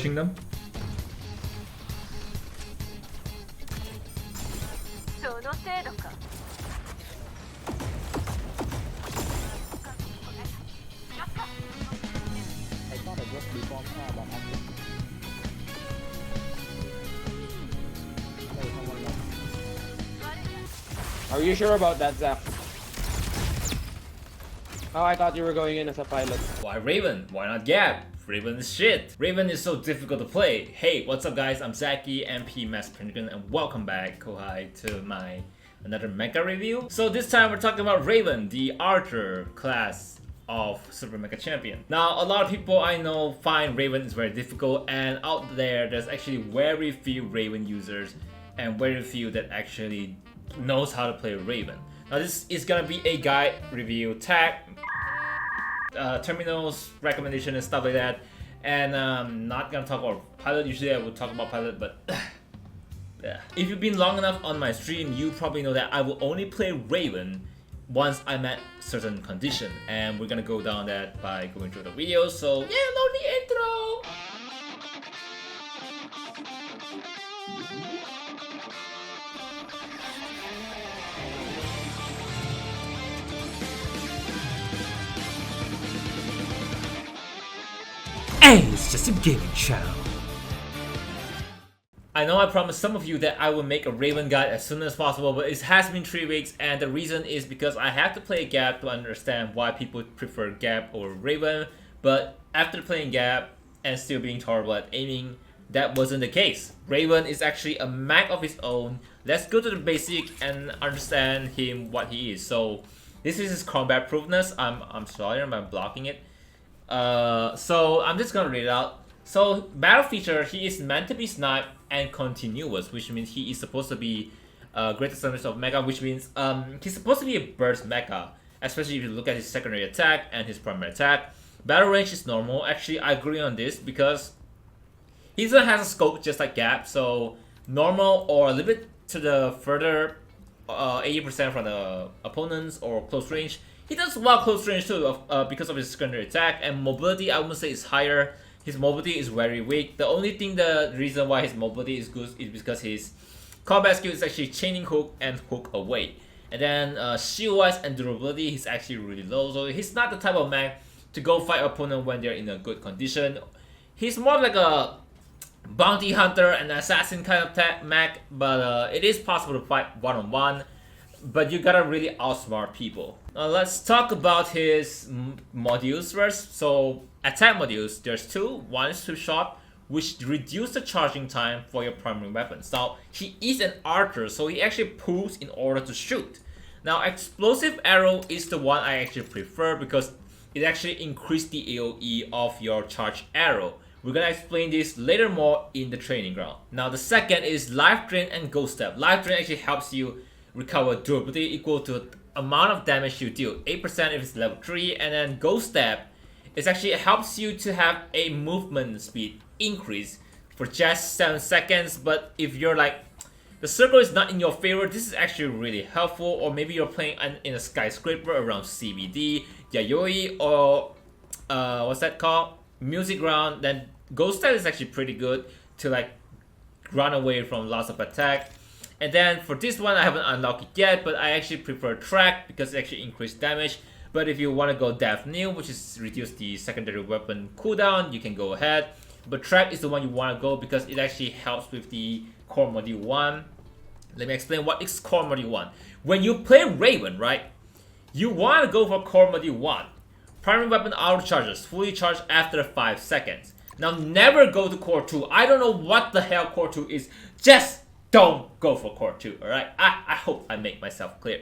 pushing them. I thought it was before but after. Hey, someone left. Are you sure about that, Zach? Oh, I thought you were going in as a pilot. Why Raven? Why not Gap? Raven is shit. Raven is so difficult to play. Hey, what's up guys? I'm Zackie-Senpai and welcome back, Kohai, to my another Mecha review. So this time we're talking about Raven, the Archer class of Super Mecha Champion. Now, a lot of people I know find Raven is very difficult, and out there's actually very few Raven users and very few that actually knows how to play Raven. Now this is gonna be a guide review, tag, terminals, recommendation and stuff like that. And I'm not gonna talk about pilot. Usually I would talk about pilot, but yeah. If you've been long enough on my stream, you probably know that I will only play Raven once I'm at certain condition. And we're gonna go down that by going through the video. So yeah, load the intro! Hey, it's just a gaming channel. I know I promised some of you that I will make a Raven guide as soon as possible, but it has been 3 weeks, and the reason is because I have to play Gap to understand why people prefer Gap over Raven. But after playing Gap and still being horrible at aiming, that wasn't the case. Raven is actually a mech of his own. Let's go to the basic and understand him, what he is. So this is his combat proofness. I'm sorry, I'm blocking it. So I'm just gonna read it out. So battle feature, he is meant to be sniped and continuous, which means he is supposed to be greatest limits of mecha, which means he's supposed to be a burst mecha, especially if you look at his secondary attack and his primary attack. Battle range is normal. Actually, I agree on this because he still has a scope just like Gap, so normal or a little bit to the further 80% from the opponents or close range. He does well close range too because of his secondary attack, and mobility I would say is higher. His mobility is very weak. The only thing, the reason why his mobility is good is because his combat skill is actually chaining hook and hook away. And then shield wise and durability, he's actually really low. So he's not the type of mech to go fight opponent when they're in a good condition. He's more like a bounty hunter and assassin kind of mech, but it is possible to fight one-on-one. But you gotta really outsmart people. Let's talk about his modules first. So attack modules, there's two. One is swift shot, which reduce the charging time for your primary weapons. Now he is an archer, so he actually pulls in order to shoot. Now explosive arrow is the one I actually prefer because it actually increases the AoE of your charged arrow. We're gonna explain this later more in the training ground. Now the second is life drain and ghost step. Life drain actually helps you recover durability equal to amount of damage you deal, 8% if it's level 3, and then ghost step is actually helps you to have a movement speed increase for just 7 seconds. But if you're like the circle is not in your favor, this is actually really helpful. Or maybe you're playing in a skyscraper around CBD, Yayoi, or what's that called, music ground, then ghost step is actually pretty good to like run away from lots of attack. And then for this one, I haven't unlocked it yet, but I actually prefer track because it actually increased damage. But if you want to go def nil, which is reduce the secondary weapon cooldown, you can go ahead. But track is the one you want to go because it actually helps with the core module 1. Let me explain what is core module 1. When you play Raven, right, you want to go for core module 1. Primary weapon auto charges, fully charged after 5 seconds. Now never go to core 2. I don't know what the hell core 2 is. Just don't go for core 2, alright? I hope I make myself clear.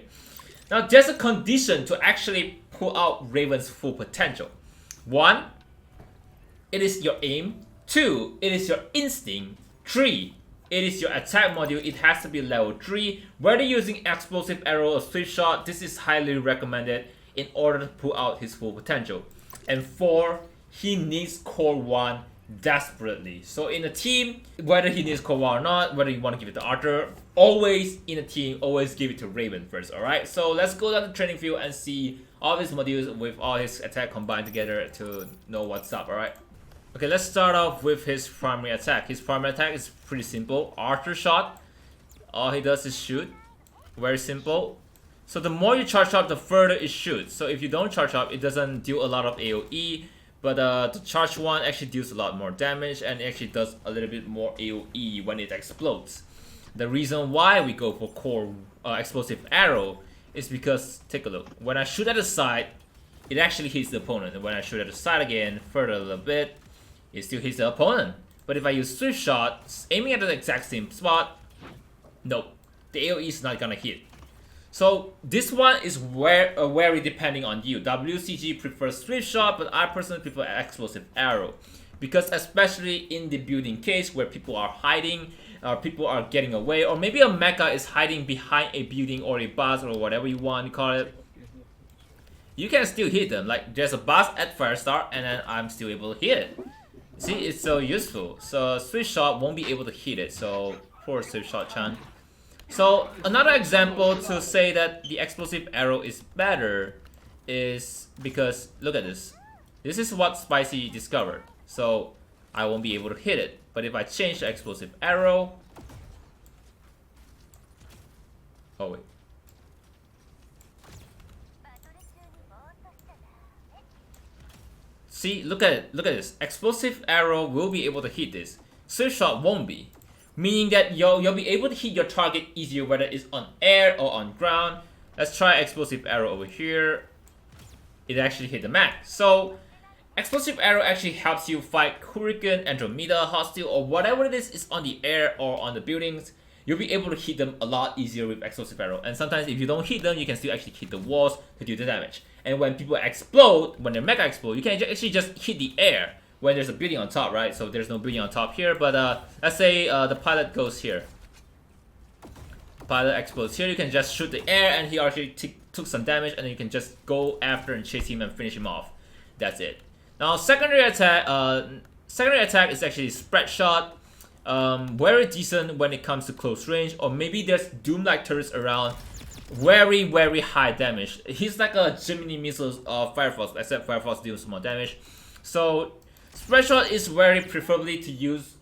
Now there's a condition to actually pull out Raven's full potential. 1, it is your aim. 2, it is your instinct. 3, it is your attack module. It has to be level 3. Whether using explosive arrow or swift shot, this is highly recommended in order to pull out his full potential. And 4, he needs core 1 desperately. So in a team, whether he needs core 1 or not, whether you want to give it to Archer, always in a team, always give it to Raven first, alright? So let's go down the training field and see all his modules with all his attack combined together to know what's up, alright? Okay, let's start off with his primary attack. His primary attack is pretty simple. Archer shot. All he does is shoot. Very simple. So the more you charge up, the further it shoots. So if you don't charge up, it doesn't do a lot of AoE. But the charge one actually deals a lot more damage and it actually does a little bit more AoE when it explodes. The reason why we go for core explosive arrow is because, take a look, when I shoot at the side, it actually hits the opponent. And when I shoot at the side again, further a little bit, it still hits the opponent. But if I use swift shot, aiming at the exact same spot, nope, the AoE is not gonna hit. So this one is very depending on you. WCG prefers swift shot, but I personally prefer explosive arrow. Because especially in the building case where people are hiding, or people are getting away, or maybe a mecha is hiding behind a building or a boss or whatever you want to call it, you can still hit them. Like there's a boss at Firestar and then I'm still able to hit it. See, it's so useful. So swift shot won't be able to hit it, so poor swift shot Chan. So another example to say that the explosive arrow is better is because, look at this. This is what Spicy discovered. So I won't be able to hit it. But if I change the explosive arrow... Oh wait. See, look at it. Look at this. Explosive arrow will be able to hit this. Swift shot won't be. Meaning that you'll be able to hit your target easier whether it's on air or on ground. Let's try explosive arrow over here. It actually hit the max. So explosive arrow actually helps you fight Hurricane, Andromeda, Hostile, or whatever it is on the air or on the buildings. You'll be able to hit them a lot easier with explosive arrow. And sometimes if you don't hit them, you can still actually hit the walls to do the damage. And when people explode, when their mecha explode, you can actually just hit the air when there's a building on top, right? So there's no building on top here, but let's say the pilot goes here. Pilot explodes here, you can just shoot the air and he actually took some damage and then you can just go after and chase him and finish him off. That's it. Now secondary attack is actually spread shot. Very decent when it comes to close range, or maybe there's Doom-like turrets around. Very high damage. He's like a Gemini missiles of Firefox, except Firefox deals more damage. So spread shot is very preferably to use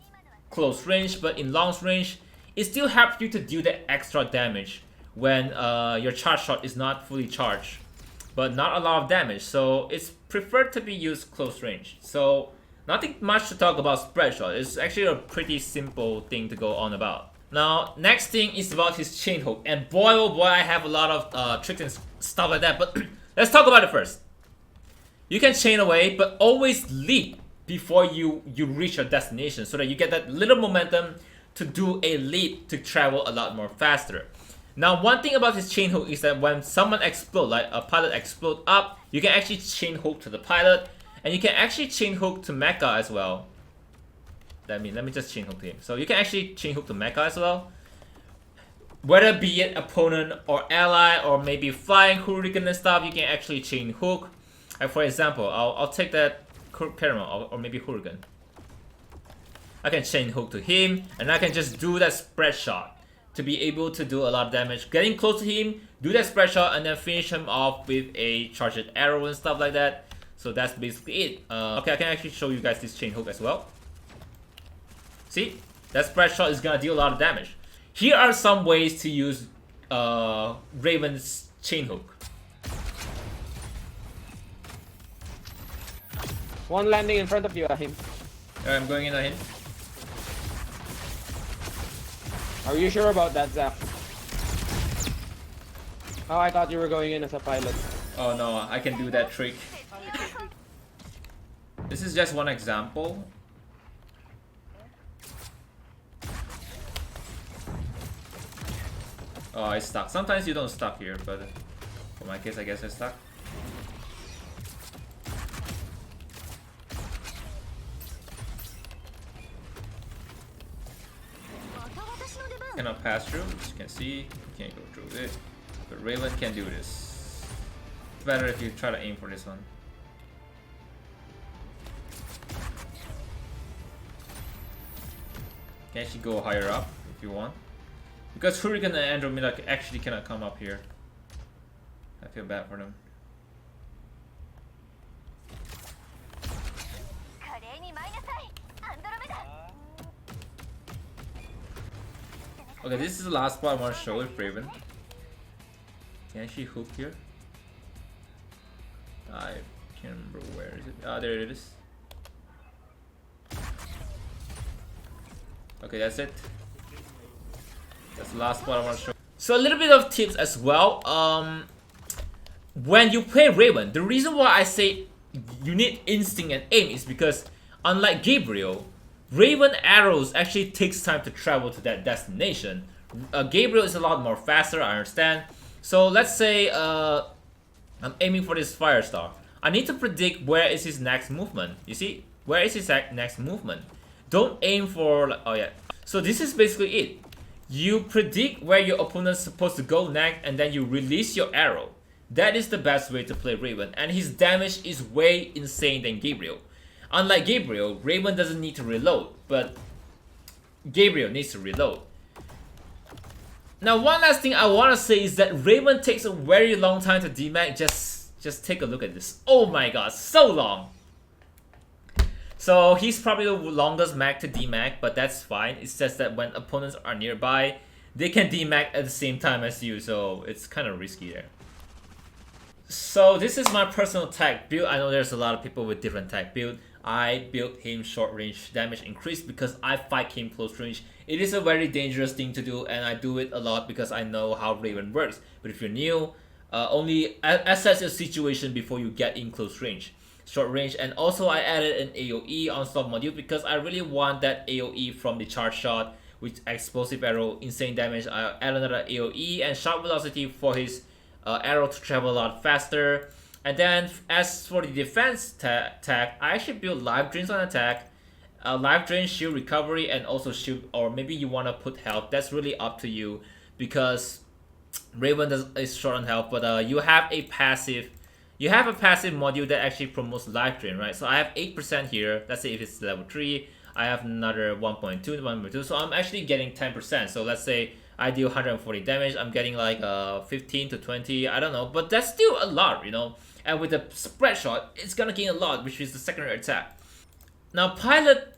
close range, but in long range, it still helps you to do the extra damage when your charge shot is not fully charged, but not a lot of damage. So it's preferred to be used close range. So nothing much to talk about spread shot. It's actually a pretty simple thing to go on about. Now, next thing is about his chain hook, and boy oh boy, I have a lot of tricks and stuff like that, but let's talk about it first. You can chain away, but always leap before you reach your destination so that you get that little momentum to do a leap to travel a lot more faster. Now, one thing about his chain hook is that when someone explodes, like a pilot explode up, you can actually chain hook to the pilot, and you can actually chain hook to Mecha as well. Let me just chain hook to him. So you can actually chain hook to Mecha as well. Whether be it opponent or ally or maybe flying Hurricane and stuff, you can actually chain hook. Like for example, I'll take that Caramel or maybe Hurricane. I can chain hook to him and I can just do that spread shot to be able to do a lot of damage. Getting close to him, do that spread shot and then finish him off with a charged arrow and stuff like that. So that's basically it. Okay, I can actually show you guys this chain hook as well. See, that spread shot is gonna deal a lot of damage. Here are some ways to use Raven's chain hook. One landing in front of you, Ahim. I'm going in on him. Are you sure about that, Zach? Oh, I thought you were going in as a pilot. Oh no, I can do that trick. This is just one example. Oh, I stuck. Sometimes you don't stuck here, but for my case, I guess I stuck. Cannot pass through, as you can see. You can't go through it. But Raven can do this. It's better if you try to aim for this one. You can actually go higher up if you want. Because Hurricane and Andromeda actually cannot come up here. I feel bad for them. Okay, this is the last spot I want to show with Raven. Can I actually hook here? I can't remember where is it. Ah, there it is. Okay, that's it. That's the last spot I want to show. So a little bit of tips as well. When you play Raven, the reason why I say you need instinct and aim is because unlike Gabriel, Raven arrows actually takes time to travel to that destination. Gabriel is a lot more faster, I understand. So let's say I'm aiming for this Firestar. I need to predict where is his next movement. You see? Where is his next movement? Don't aim for... oh yeah. So this is basically it. You predict where your opponent's supposed to go next and then you release your arrow. That is the best way to play Raven. And his damage is way insane than Gabriel. Unlike Gabriel, Raven doesn't need to reload. But Gabriel needs to reload. Now one last thing I want to say is that Raven takes a very long time to demag. Just take a look at this. Oh my god, so long. So he's probably the longest mag to demag, but that's fine. It's just that when opponents are nearby, they can demag at the same time as you, so it's kind of risky there. So this is my personal tag build. I know there's a lot of people with different tag build. I built him short range damage increase because I fight him close range. It is a very dangerous thing to do and I do it a lot because I know how Raven works. But if you're new, only assess your situation before you get in close range. Short range, and also I added an AoE on Atk Module because I really want that AoE from the charge shot with explosive arrow, insane damage. I add another AoE and shot velocity for his arrow to travel a lot faster. And then as for the defense tag, I actually built life drains on attack, life drain, shield recovery, and also shield, or maybe you want to put health. That's really up to you because Raven is short on health, but you have a passive module that actually promotes life drain, right? So I have 8% here. Let's say if it's level 3, I have another 1.2, 1.2. So I'm actually getting 10%. So let's say I deal 140 damage. I'm getting like 15 to 20. I don't know, but that's still a lot, you know. And with the spread shot, it's gonna gain a lot, which is the secondary attack. Now pilot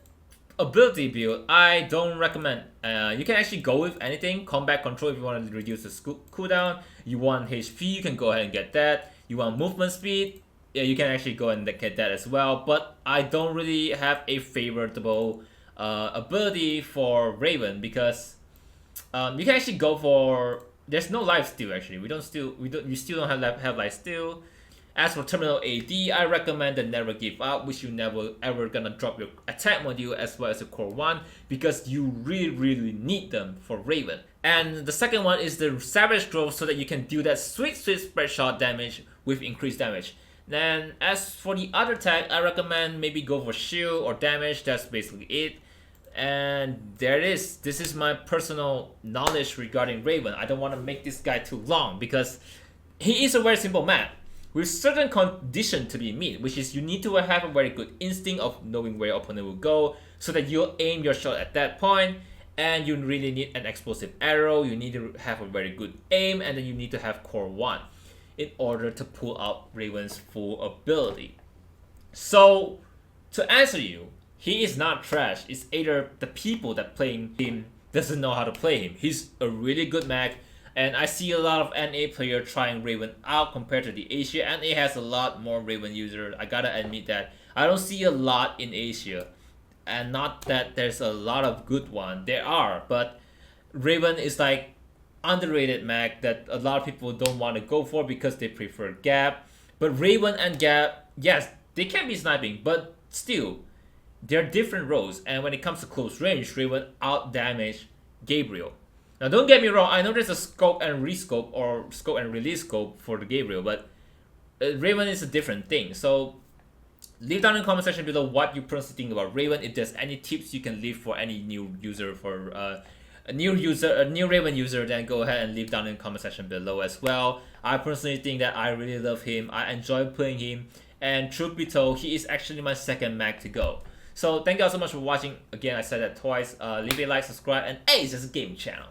ability build, I don't recommend. You can actually go with anything. Combat control if you want to reduce the cooldown. You want HP, you can go ahead and get that. You want movement speed, yeah, you can actually go and get that as well. But I don't really have a favorable ability for Raven because you can actually go for. There's no life steal actually. You still don't have life steal. As for terminal AD, I recommend the never give up, which you never ever gonna drop your attack module as well as your core 1 because you really need them for Raven. And the second one is the savage growth so that you can do that sweet spread shot damage with increased damage. Then as for the other tag, I recommend maybe go for shield or damage. That's basically it. And there it is. This is my personal knowledge regarding Raven. I don't want to make this guy too long because he is a very simple map with certain condition to be met, which is you need to have a very good instinct of knowing where your opponent will go so that you'll aim your shot at that point. And you really need an explosive arrow, you need to have a very good aim, and then you need to have core 1 in order to pull out Raven's full ability. So to answer you, he is not trash. It's either the people that playing him doesn't know how to play him. He's a really good mag. And I see a lot of NA player trying Raven out compared to the Asia. NA has a lot more Raven users. I gotta admit that. I don't see a lot in Asia. And not that there's a lot of good ones. There are. But Raven is like underrated mag that a lot of people don't want to go for because they prefer Gap. But Raven and Gap, yes, they can be sniping. But still, they're different roles. And when it comes to close range, Raven out damage Gabriel. Now don't get me wrong, I know there's a scope and rescope or scope and release scope for the Gabriel, but Raven is a different thing. So leave down in the comment section below what you personally think about Raven. If there's any tips you can leave for any new user, for a new Raven user, then go ahead and leave down in the comment section below as well. I personally think that I really love him. I enjoy playing him, and truth be told, he is actually my second mag to go. So thank you all so much for watching. Again, I said that twice. Leave a like, subscribe, and hey, it's just a gaming channel.